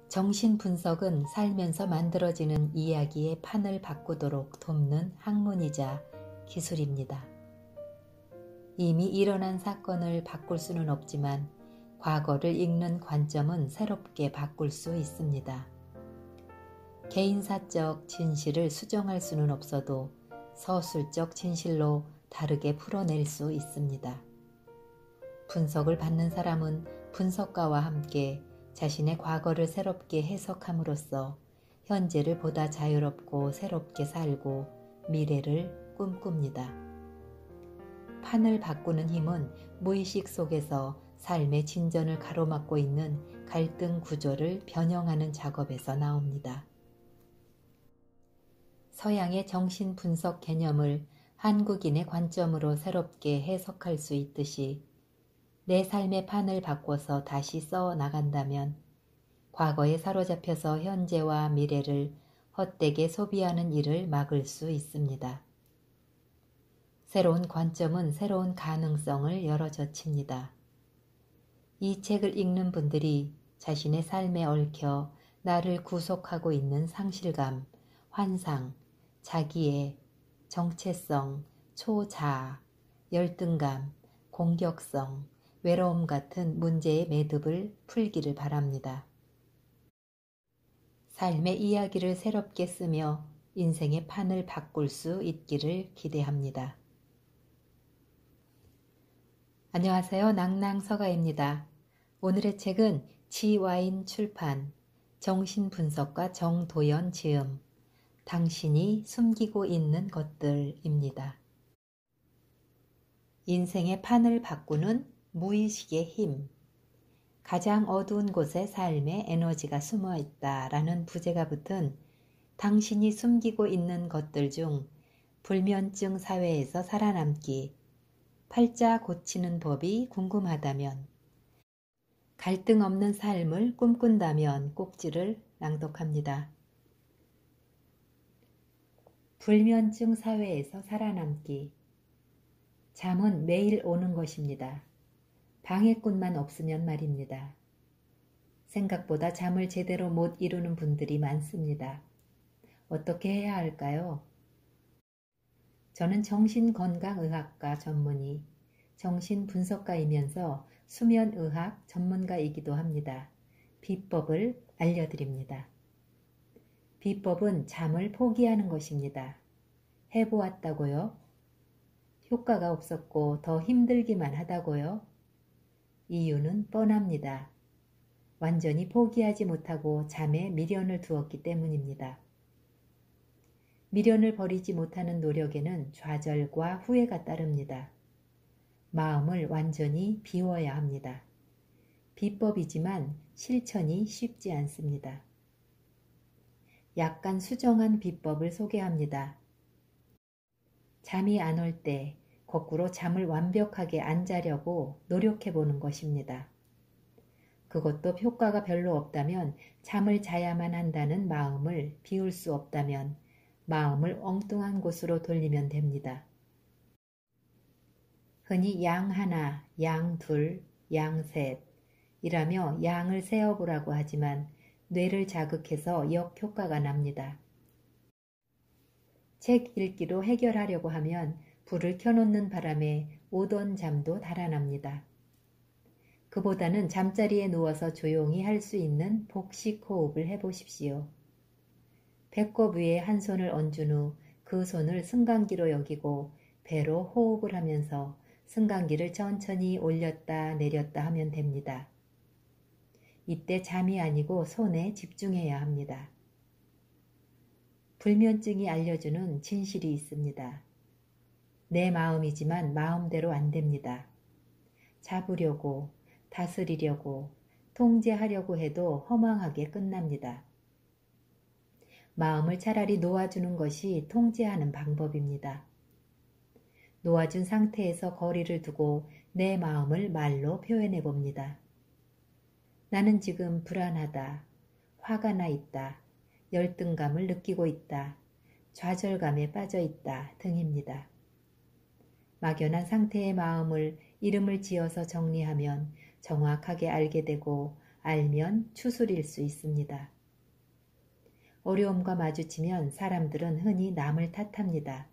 정신분석은 살면서 만들어지는 이야기의 판을 바꾸도록 돕는 학문이자 기술입니다. 이미 일어난 사건을 바꿀 수는 없지만 과거를 읽는 관점은 새롭게 바꿀 수 있습니다. 개인사적 진실을 수정할 수는 없어도 서술적 진실로 다르게 풀어낼 수 있습니다. 분석을 받는 사람은 분석가와 함께 자신의 과거를 새롭게 해석함으로써 현재를 보다 자유롭고 새롭게 살고 미래를 꿈꿉니다. 판을 바꾸는 힘은 무의식 속에서 삶의 진전을 가로막고 있는 갈등 구조를 변형하는 작업에서 나옵니다. 서양의 정신분석 개념을 한국인의 관점으로 새롭게 해석할 수 있듯이 내 삶의 판을 바꿔서 다시 써 나간다면 과거에 사로잡혀서 현재와 미래를 헛되게 소비하는 일을 막을 수 있습니다. 새로운 관점은 새로운 가능성을 열어젖힙니다. 이 책을 읽는 분들이 자신의 삶에 얽혀 나를 구속하고 있는 상실감, 환상, 자기애, 정체성, 초자아, 열등감, 공격성, 외로움 같은 문제의 매듭을 풀기를 바랍니다. 삶의 이야기를 새롭게 쓰며 인생의 판을 바꿀 수 있기를 기대합니다. 안녕하세요. 낭낭서가입니다. 오늘의 책은 지와인 출판, 정신분석가 정도연 지음, 당신이 숨기고 있는 것들입니다. 인생의 판을 바꾸는 무의식의 힘, 가장 어두운 곳에 삶의 에너지가 숨어 있다라는 부제가 붙은 당신이 숨기고 있는 것들 중 불면증 사회에서 살아남기, 팔자 고치는 법이 궁금하다면, 갈등 없는 삶을 꿈꾼다면 꼭지를 낭독합니다. 불면증 사회에서 살아남기. 잠은 매일 오는 것입니다. 방해꾼만 없으면 말입니다. 생각보다 잠을 제대로 못 이루는 분들이 많습니다. 어떻게 해야 할까요? 저는 정신건강의학과 전문의, 정신분석가이면서 수면의학 전문가이기도 합니다. 비법을 알려드립니다. 비법은 잠을 포기하는 것입니다. 해보았다고요? 효과가 없었고 더 힘들기만 하다고요? 이유는 뻔합니다. 완전히 포기하지 못하고 잠에 미련을 두었기 때문입니다. 미련을 버리지 못하는 노력에는 좌절과 후회가 따릅니다. 마음을 완전히 비워야 합니다. 비법이지만 실천이 쉽지 않습니다. 약간 수정한 비법을 소개합니다. 잠이 안 올 때 거꾸로 잠을 완벽하게 안 자려고 노력해보는 것입니다. 그것도 효과가 별로 없다면 잠을 자야만 한다는 마음을 비울 수 없다면 마음을 엉뚱한 곳으로 돌리면 됩니다. 흔히 양 하나, 양 둘, 양 셋 이라며 양을 세어보라고 하지만 뇌를 자극해서 역효과가 납니다. 책 읽기로 해결하려고 하면 불을 켜놓는 바람에 오던 잠도 달아납니다. 그보다는 잠자리에 누워서 조용히 할 수 있는 복식 호흡을 해보십시오. 배꼽 위에 한 손을 얹은 후 그 손을 승강기로 여기고 배로 호흡을 하면서 승강기를 천천히 올렸다 내렸다 하면 됩니다. 이때 잠이 아니고 손에 집중해야 합니다. 불면증이 알려주는 진실이 있습니다. 내 마음이지만 마음대로 안 됩니다. 잡으려고, 다스리려고, 통제하려고 해도 허망하게 끝납니다. 마음을 차라리 놓아주는 것이 통제하는 방법입니다. 놓아준 상태에서 거리를 두고 내 마음을 말로 표현해 봅니다. 나는 지금 불안하다, 화가 나 있다, 열등감을 느끼고 있다, 좌절감에 빠져 있다 등입니다. 막연한 상태의 마음을 이름을 지어서 정리하면 정확하게 알게 되고 알면 추술일 수 있습니다. 어려움과 마주치면 사람들은 흔히 남을 탓합니다.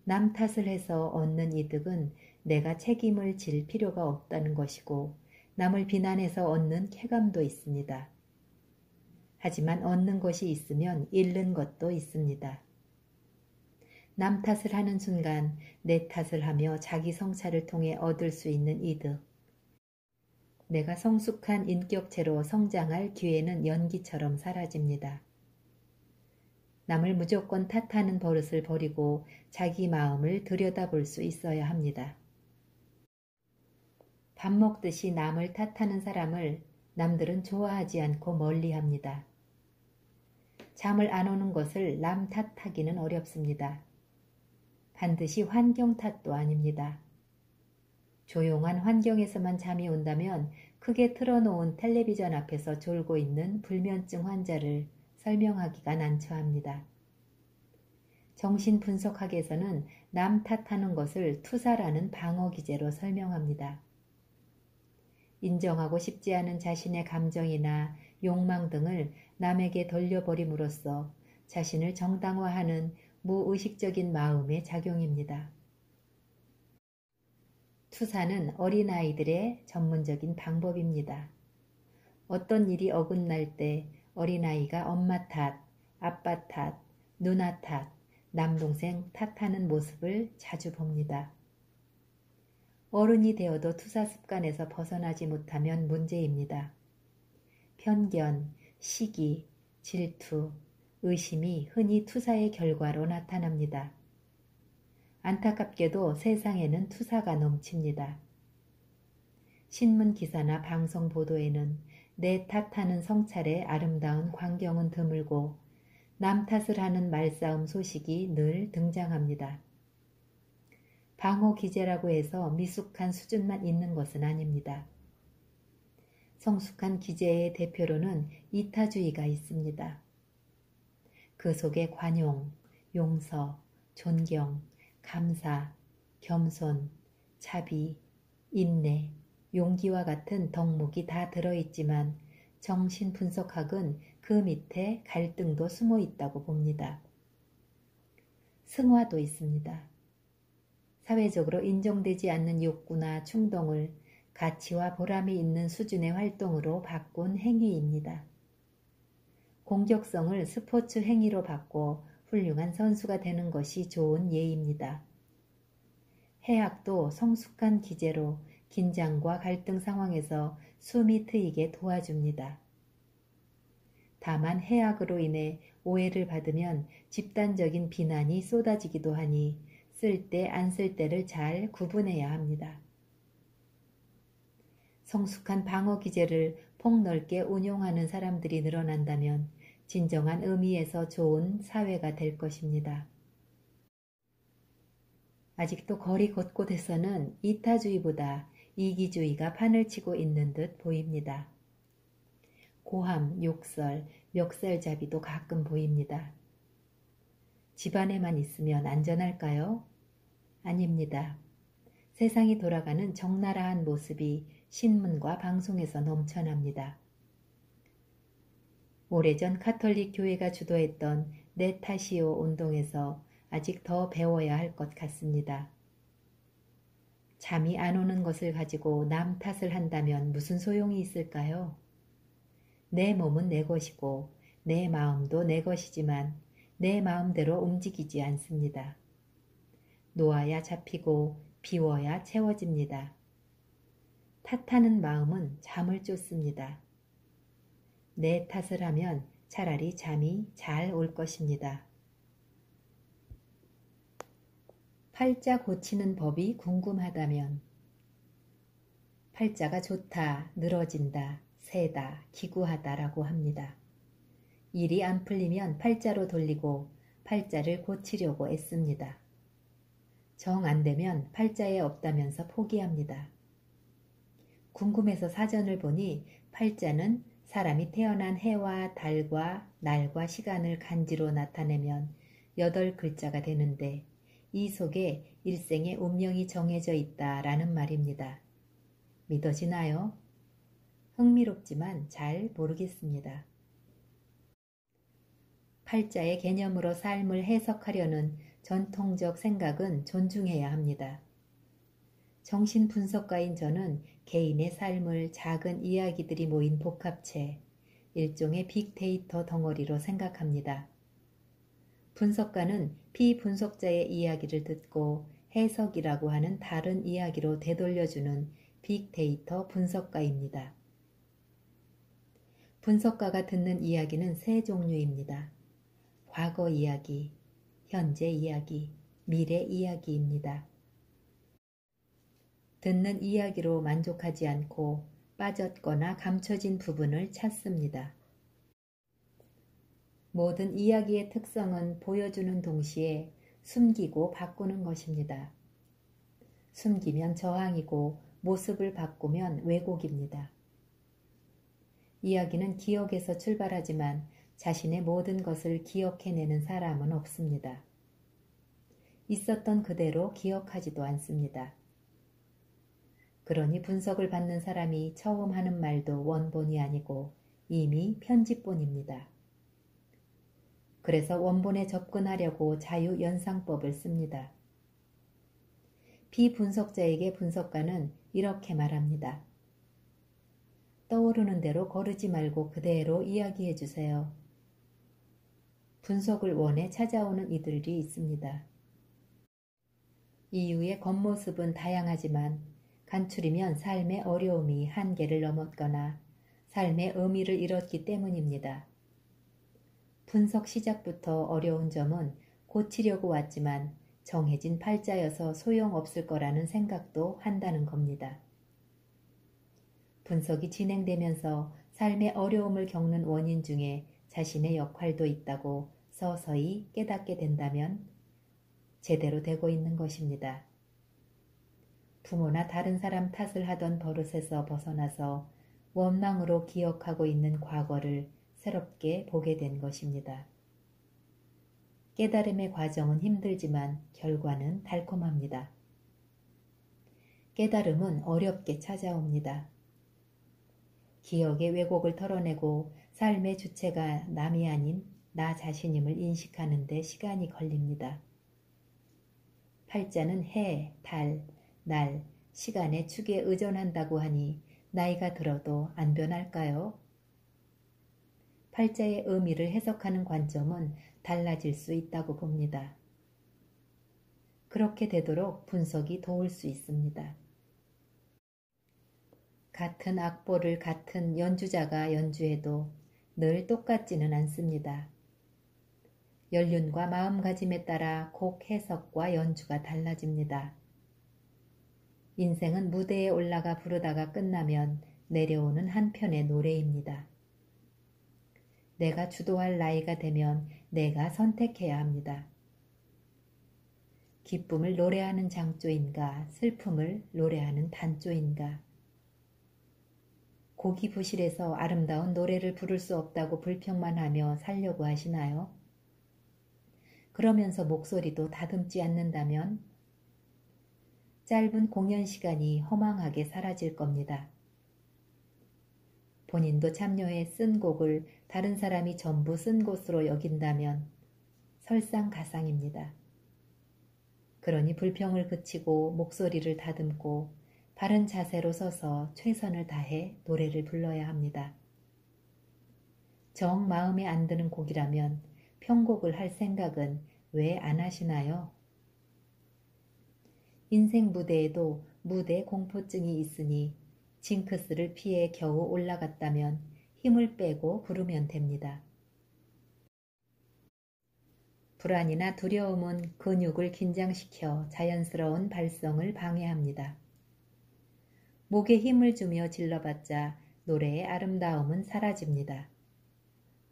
남 탓을 해서 얻는 이득은 내가 책임을 질 필요가 없다는 것이고 남을 비난해서 얻는 쾌감도 있습니다. 하지만 얻는 것이 있으면 잃는 것도 있습니다. 남 탓을 하는 순간 내 탓을 하며 자기 성찰을 통해 얻을 수 있는 이득. 내가 성숙한 인격체로 성장할 기회는 연기처럼 사라집니다. 남을 무조건 탓하는 버릇을 버리고 자기 마음을 들여다볼 수 있어야 합니다. 밥 먹듯이 남을 탓하는 사람을 남들은 좋아하지 않고 멀리합니다. 잠을 안 오는 것을 남 탓하기는 어렵습니다. 반드시 환경 탓도 아닙니다. 조용한 환경에서만 잠이 온다면 크게 틀어놓은 텔레비전 앞에서 졸고 있는 불면증 환자를 설명하기가 난처합니다. 정신분석학에서는 남 탓하는 것을 투사라는 방어기제로 설명합니다. 인정하고 싶지 않은 자신의 감정이나 욕망 등을 남에게 돌려버림으로써 자신을 정당화하는 무의식적인 마음의 작용입니다. 투사는 어린아이들의 전문적인 방법입니다. 어떤 일이 어긋날 때 어린아이가 엄마 탓, 아빠 탓, 누나 탓, 남동생 탓하는 모습을 자주 봅니다. 어른이 되어도 투사 습관에서 벗어나지 못하면 문제입니다. 편견, 시기, 질투, 의심이 흔히 투사의 결과로 나타납니다. 안타깝게도 세상에는 투사가 넘칩니다. 신문 기사나 방송 보도에는 내 탓하는 성찰의 아름다운 광경은 드물고 남 탓을 하는 말싸움 소식이 늘 등장합니다. 방어 기제라고 해서 미숙한 수준만 있는 것은 아닙니다. 성숙한 기제의 대표로는 이타주의가 있습니다. 그 속에 관용, 용서, 존경, 감사, 겸손, 자비, 인내, 용기와 같은 덕목이 다 들어있지만 정신분석학은 그 밑에 갈등도 숨어 있다고 봅니다. 승화도 있습니다. 사회적으로 인정되지 않는 욕구나 충동을 가치와 보람이 있는 수준의 활동으로 바꾼 행위입니다. 공격성을 스포츠 행위로 바꿔 훌륭한 선수가 되는 것이 좋은 예입니다. 해학도 성숙한 기제로 긴장과 갈등 상황에서 숨이 트이게 도와줍니다. 다만 해학으로 인해 오해를 받으면 집단적인 비난이 쏟아지기도 하니 쓸 때 안 쓸 때를 잘 구분해야 합니다. 성숙한 방어 기제를 폭넓게 운용하는 사람들이 늘어난다면 진정한 의미에서 좋은 사회가 될 것입니다. 아직도 거리 곳곳에서는 이타주의보다 이기주의가 판을 치고 있는 듯 보입니다. 고함, 욕설, 멱살잡이도 가끔 보입니다. 집안에만 있으면 안전할까요? 아닙니다. 세상이 돌아가는 적나라한 모습이 신문과 방송에서 넘쳐납니다. 오래전 카톨릭 교회가 주도했던 내 탓이요 운동에서 아직 더 배워야 할 것 같습니다. 잠이 안 오는 것을 가지고 남 탓을 한다면 무슨 소용이 있을까요? 내 몸은 내 것이고 내 마음도 내 것이지만 내 마음대로 움직이지 않습니다. 놓아야 잡히고 비워야 채워집니다. 탓하는 마음은 잠을 쫓습니다. 내 탓을 하면 차라리 잠이 잘 올 것입니다. 팔자 고치는 법이 궁금하다면 팔자가 좋다, 늘어진다, 세다, 기구하다 라고 합니다. 일이 안 풀리면 팔자로 돌리고 팔자를 고치려고 애씁니다. 정 안 되면 팔자에 없다면서 포기합니다. 궁금해서 사전을 보니 팔자는 사람이 태어난 해와 달과 날과 시간을 간지로 나타내면 8글자가 되는데 이 속에 일생의 운명이 정해져 있다라는 말입니다. 믿어지나요? 흥미롭지만 잘 모르겠습니다. 팔자의 개념으로 삶을 해석하려는 전통적 생각은 존중해야 합니다. 정신분석가인 저는 개인의 삶을 작은 이야기들이 모인 복합체, 일종의 빅데이터 덩어리로 생각합니다. 분석가는 피분석자의 이야기를 듣고 해석이라고 하는 다른 이야기로 되돌려주는 빅데이터 분석가입니다. 분석가가 듣는 이야기는 세 종류입니다. 과거 이야기, 현재 이야기, 미래 이야기입니다. 듣는 이야기로 만족하지 않고 빠졌거나 감춰진 부분을 찾습니다. 모든 이야기의 특성은 보여주는 동시에 숨기고 바꾸는 것입니다. 숨기면 저항이고 모습을 바꾸면 왜곡입니다. 이야기는 기억에서 출발하지만 자신의 모든 것을 기억해내는 사람은 없습니다. 있었던 그대로 기억하지도 않습니다. 그러니 분석을 받는 사람이 처음 하는 말도 원본이 아니고 이미 편집본입니다. 그래서 원본에 접근하려고 자유연상법을 씁니다. 비분석자에게 분석가는 이렇게 말합니다. 떠오르는 대로 거르지 말고 그대로 이야기해 주세요. 분석을 원해 찾아오는 이들이 있습니다. 이유의 겉모습은 다양하지만 간추리면 삶의 어려움이 한계를 넘었거나 삶의 의미를 잃었기 때문입니다. 분석 시작부터 어려운 점은 고치려고 왔지만 정해진 팔자여서 소용없을 거라는 생각도 한다는 겁니다. 분석이 진행되면서 삶의 어려움을 겪는 원인 중에 자신의 역할도 있다고 서서히 깨닫게 된다면 제대로 되고 있는 것입니다. 부모나 다른 사람 탓을 하던 버릇에서 벗어나서 원망으로 기억하고 있는 과거를 새롭게 보게 된 것입니다. 깨달음의 과정은 힘들지만 결과는 달콤합니다. 깨달음은 어렵게 찾아옵니다. 기억의 왜곡을 털어내고 삶의 주체가 남이 아닌 나 자신임을 인식하는 데 시간이 걸립니다. 팔자는 해, 달, 날, 시간의 축에 의존한다고 하니 나이가 들어도 안 변할까요? 팔자의 의미를 해석하는 관점은 달라질 수 있다고 봅니다. 그렇게 되도록 분석이 도울 수 있습니다. 같은 악보를 같은 연주자가 연주해도 늘 똑같지는 않습니다. 연륜과 마음가짐에 따라 곡 해석과 연주가 달라집니다. 인생은 무대에 올라가 부르다가 끝나면 내려오는 한 편의 노래입니다. 내가 주도할 나이가 되면 내가 선택해야 합니다. 기쁨을 노래하는 장조인가 슬픔을 노래하는 단조인가. 고기 부실해서 아름다운 노래를 부를 수 없다고 불평만 하며 살려고 하시나요? 그러면서 목소리도 다듬지 않는다면 짧은 공연 시간이 허망하게 사라질 겁니다. 본인도 참여해 쓴 곡을 다른 사람이 전부 쓴 것으로 여긴다면 설상가상입니다. 그러니 불평을 그치고 목소리를 다듬고 바른 자세로 서서 최선을 다해 노래를 불러야 합니다. 정 마음에 안 드는 곡이라면 편곡을 할 생각은 왜 안 하시나요? 인생 무대에도 무대 공포증이 있으니 징크스를 피해 겨우 올라갔다면 힘을 빼고 부르면 됩니다. 불안이나 두려움은 근육을 긴장시켜 자연스러운 발성을 방해합니다. 목에 힘을 주며 질러봤자 노래의 아름다움은 사라집니다.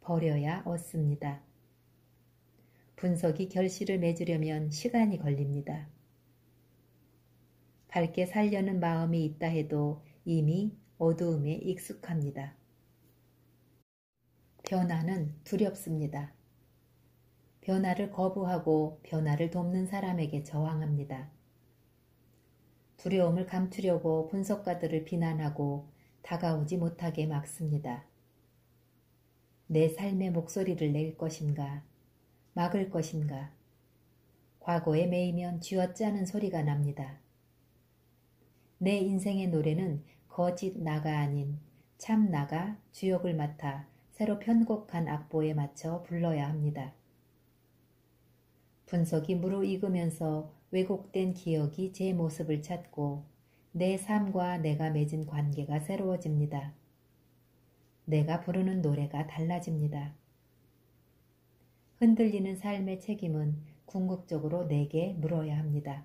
버려야 얻습니다. 분석이 결실을 맺으려면 시간이 걸립니다. 밝게 살려는 마음이 있다 해도 이미 어두움에 익숙합니다. 변화는 두렵습니다. 변화를 거부하고 변화를 돕는 사람에게 저항합니다. 두려움을 감추려고 분석가들을 비난하고 다가오지 못하게 막습니다. 내 삶의 목소리를 낼 것인가, 막을 것인가. 과거에 매이면 쥐어짜는 소리가 납니다. 내 인생의 노래는 거짓 나가 아닌 참 나가 주역을 맡아 새로 편곡한 악보에 맞춰 불러야 합니다. 분석이 무르익으면서 왜곡된 기억이 제 모습을 찾고 내 삶과 내가 맺은 관계가 새로워집니다. 내가 부르는 노래가 달라집니다. 흔들리는 삶의 책임은 궁극적으로 내게 물어야 합니다.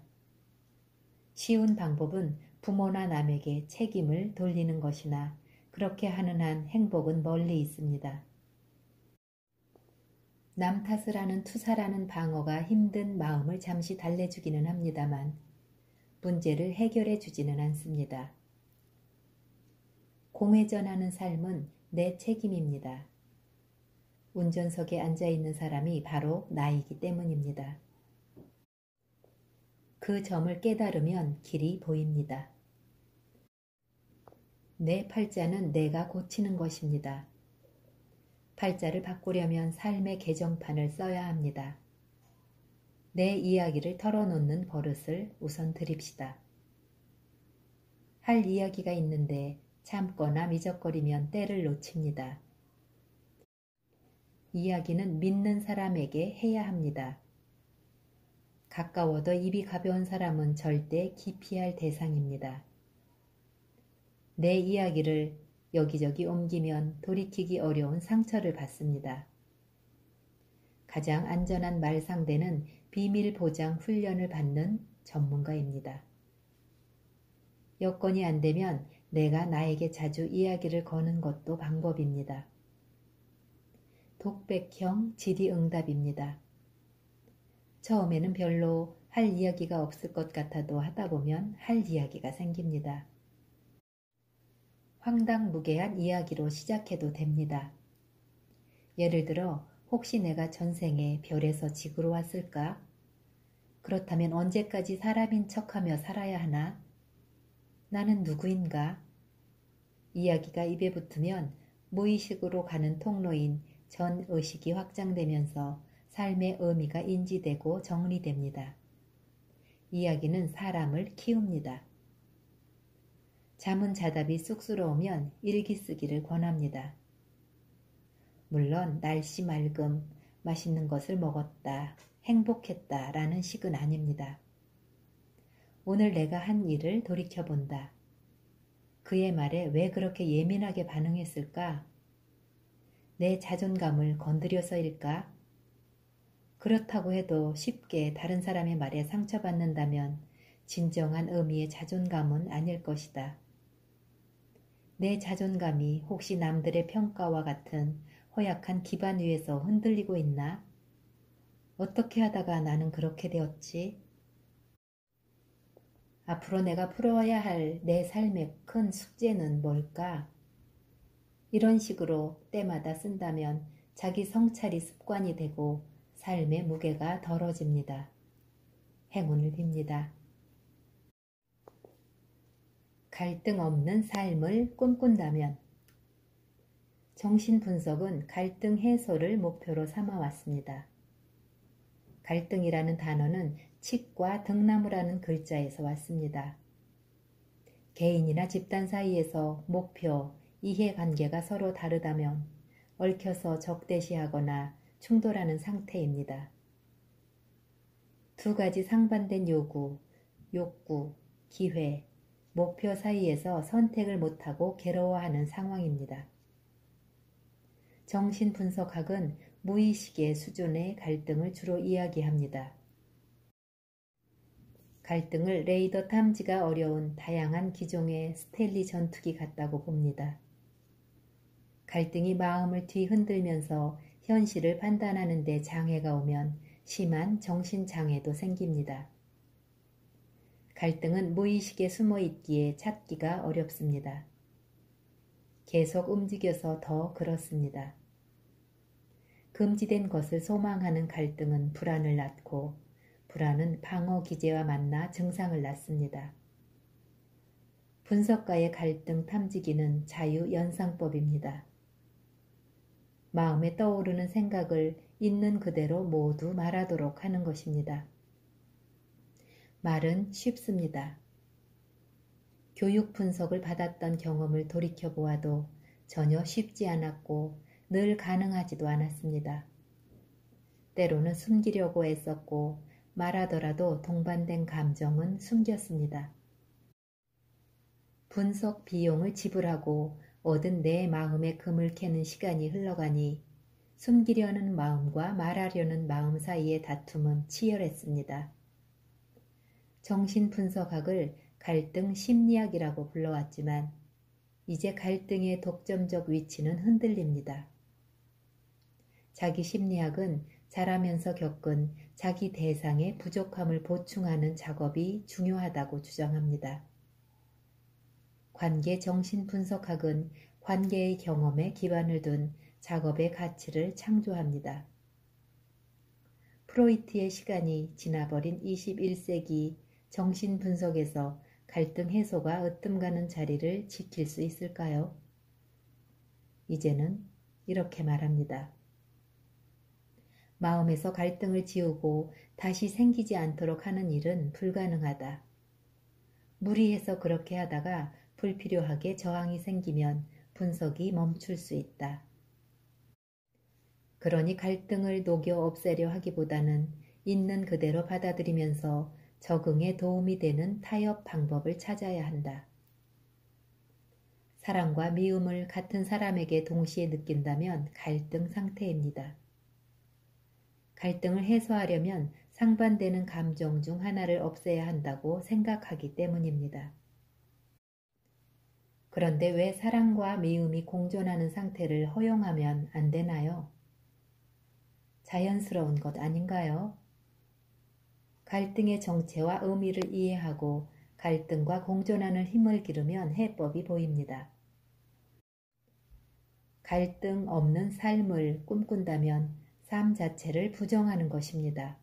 쉬운 방법은 부모나 남에게 책임을 돌리는 것이나 그렇게 하는 한 행복은 멀리 있습니다. 남 탓을 하는 투사라는 방어가 힘든 마음을 잠시 달래주기는 합니다만 문제를 해결해 주지는 않습니다. 공회전하는 삶은 내 책임입니다. 운전석에 앉아있는 사람이 바로 나이기 때문입니다. 그 점을 깨달으면 길이 보입니다. 내 팔자는 내가 고치는 것입니다. 팔자를 바꾸려면 삶의 개정판을 써야 합니다. 내 이야기를 털어놓는 버릇을 우선 들입시다. 할 이야기가 있는데 참거나 미적거리면 때를 놓칩니다. 이야기는 믿는 사람에게 해야 합니다. 가까워도 입이 가벼운 사람은 절대 기피할 대상입니다. 내 이야기를 여기저기 옮기면 돌이키기 어려운 상처를 받습니다. 가장 안전한 말 상대는 비밀 보장 훈련을 받는 전문가입니다. 여건이 안 되면 내가 나에게 자주 이야기를 거는 것도 방법입니다. 독백형 질의응답입니다. 처음에는 별로 할 이야기가 없을 것 같아도 하다 보면 할 이야기가 생깁니다. 황당무계한 이야기로 시작해도 됩니다. 예를 들어 혹시 내가 전생에 별에서 지구로 왔을까? 그렇다면 언제까지 사람인 척하며 살아야 하나? 나는 누구인가? 이야기가 입에 붙으면 무의식으로 가는 통로인 전의식이 확장되면서 삶의 의미가 인지되고 정리됩니다. 이야기는 사람을 키웁니다. 잠은 자답이 쑥스러우면 일기 쓰기를 권합니다. 물론 날씨 맑음, 맛있는 것을 먹었다, 행복했다 라는 식은 아닙니다. 오늘 내가 한 일을 돌이켜본다. 그의 말에 왜 그렇게 예민하게 반응했을까? 내 자존감을 건드려서일까? 그렇다고 해도 쉽게 다른 사람의 말에 상처받는다면 진정한 의미의 자존감은 아닐 것이다. 내 자존감이 혹시 남들의 평가와 같은 허약한 기반 위에서 흔들리고 있나? 어떻게 하다가 나는 그렇게 되었지? 앞으로 내가 풀어야 할 내 삶의 큰 숙제는 뭘까? 이런 식으로 때마다 쓴다면 자기 성찰이 습관이 되고 삶의 무게가 덜어집니다. 행운을 빕니다. 갈등 없는 삶을 꿈꾼다면 정신분석은 갈등 해소를 목표로 삼아왔습니다. 갈등이라는 단어는 칡과 등나무라는 글자에서 왔습니다. 개인이나 집단 사이에서 목표, 이해관계가 서로 다르다면 얽혀서 적대시하거나 충돌하는 상태입니다. 두 가지 상반된 요구, 욕구, 기회, 목표 사이에서 선택을 못하고 괴로워하는 상황입니다. 정신분석학은 무의식의 수준의 갈등을 주로 이야기합니다. 갈등을 레이더 탐지가 어려운 다양한 기종의 스텔리 전투기 같다고 봅니다. 갈등이 마음을 뒤흔들면서 현실을 판단하는 데 장애가 오면 심한 정신장애도 생깁니다. 갈등은 무의식에 숨어있기에 찾기가 어렵습니다. 계속 움직여서 더 그렇습니다. 금지된 것을 소망하는 갈등은 불안을 낳고 불안은 방어 기제와 만나 증상을 낳습니다. 분석가의 갈등 탐지기는 자유연상법입니다. 마음에 떠오르는 생각을 있는 그대로 모두 말하도록 하는 것입니다. 말은 쉽습니다. 교육 분석을 받았던 경험을 돌이켜보아도 전혀 쉽지 않았고 늘 가능하지도 않았습니다. 때로는 숨기려고 애썼고 말하더라도 동반된 감정은 숨겼습니다. 분석 비용을 지불하고 얻은 내 마음의 금을 캐는 시간이 흘러가니 숨기려는 마음과 말하려는 마음 사이의 다툼은 치열했습니다. 정신분석학을 갈등 심리학이라고 불러왔지만 이제 갈등의 독점적 위치는 흔들립니다. 자기 심리학은 자라면서 겪은 자기 대상의 부족함을 보충하는 작업이 중요하다고 주장합니다. 관계 정신분석학은 관계의 경험에 기반을 둔 작업의 가치를 창조합니다. 프로이트의 시간이 지나버린 21세기 정신분석에서 갈등 해소가 으뜸가는 자리를 지킬 수 있을까요? 이제는 이렇게 말합니다. 마음에서 갈등을 지우고 다시 생기지 않도록 하는 일은 불가능하다. 무리해서 그렇게 하다가 불필요하게 저항이 생기면 분석이 멈출 수 있다. 그러니 갈등을 녹여 없애려 하기보다는 있는 그대로 받아들이면서 적응에 도움이 되는 타협 방법을 찾아야 한다. 사랑과 미움을 같은 사람에게 동시에 느낀다면 갈등 상태입니다. 갈등을 해소하려면 상반되는 감정 중 하나를 없애야 한다고 생각하기 때문입니다. 그런데 왜 사랑과 미움이 공존하는 상태를 허용하면 안 되나요? 자연스러운 것 아닌가요? 갈등의 정체와 의미를 이해하고 갈등과 공존하는 힘을 기르면 해법이 보입니다. 갈등 없는 삶을 꿈꾼다면 삶 자체를 부정하는 것입니다.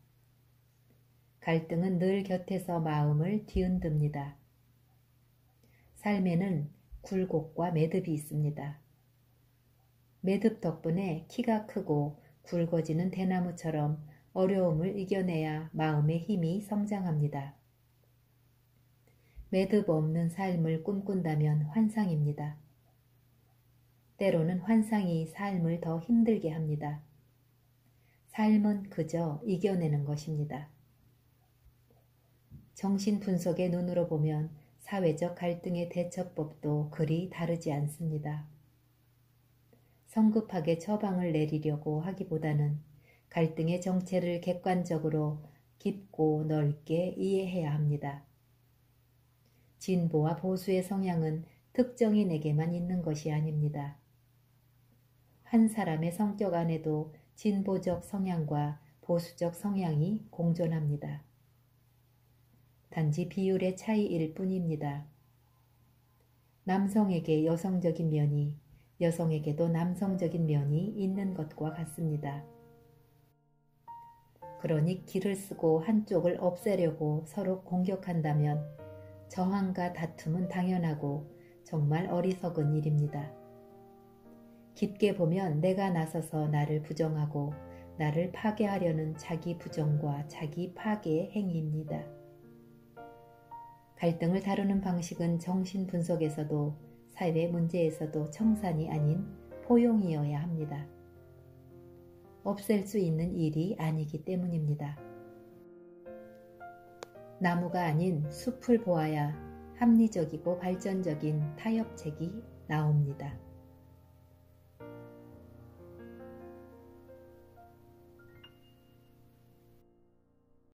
갈등은 늘 곁에서 마음을 뒤흔듭니다. 삶에는 굴곡과 매듭이 있습니다. 매듭 덕분에 키가 크고 굵어지는 대나무처럼 어려움을 이겨내야 마음의 힘이 성장합니다. 매듭 없는 삶을 꿈꾼다면 환상입니다. 때로는 환상이 삶을 더 힘들게 합니다. 삶은 그저 이겨내는 것입니다. 정신분석의 눈으로 보면 사회적 갈등의 대처법도 그리 다르지 않습니다. 성급하게 처방을 내리려고 하기보다는 갈등의 정체를 객관적으로 깊고 넓게 이해해야 합니다. 진보와 보수의 성향은 특정인에게만 있는 것이 아닙니다. 한 사람의 성격 안에도 진보적 성향과 보수적 성향이 공존합니다. 단지 비율의 차이일 뿐입니다. 남성에게 여성적인 면이, 여성에게도 남성적인 면이 있는 것과 같습니다. 그러니 기를 쓰고 한쪽을 없애려고 서로 공격한다면 저항과 다툼은 당연하고 정말 어리석은 일입니다. 깊게 보면 내가 나서서 나를 부정하고 나를 파괴하려는 자기 부정과 자기 파괴의 행위입니다. 갈등을 다루는 방식은 정신분석에서도 사회 문제에서도 청산이 아닌 포용이어야 합니다. 없앨 수 있는 일이 아니기 때문입니다. 나무가 아닌 숲을 보아야 합리적이고 발전적인 타협책이 나옵니다.